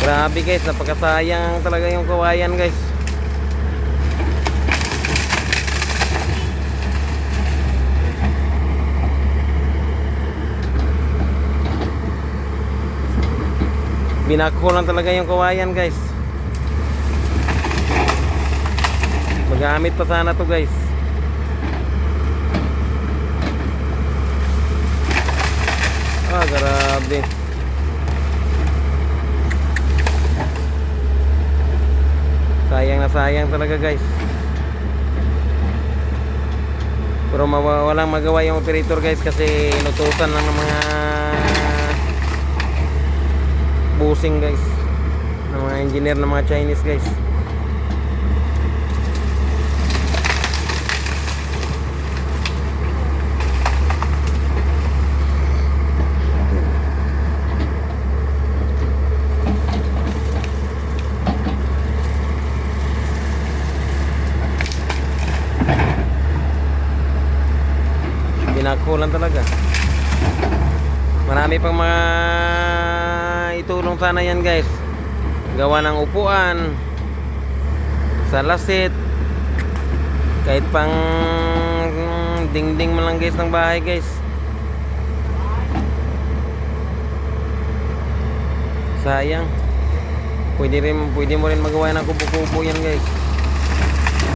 Grabe guys, napakasayang talaga yung kawayan guys. Binako lang talaga yung kawayan guys. Magamit pa sana to guys. Grabe. Sayang na sayang talaga guys. Pero walang magawa yung operator guys kasi inutusan ng mga busing guys, ng mga engineer ng mga Chinese guys. Binakulan talaga. Marami pang mga itulong sana yan guys. Gawa ng upuan, salasit, kahit pang dingding man lang guys ng bahay guys. Sayang. Pwede mo rin magawa ng kubo-kubo yan guys.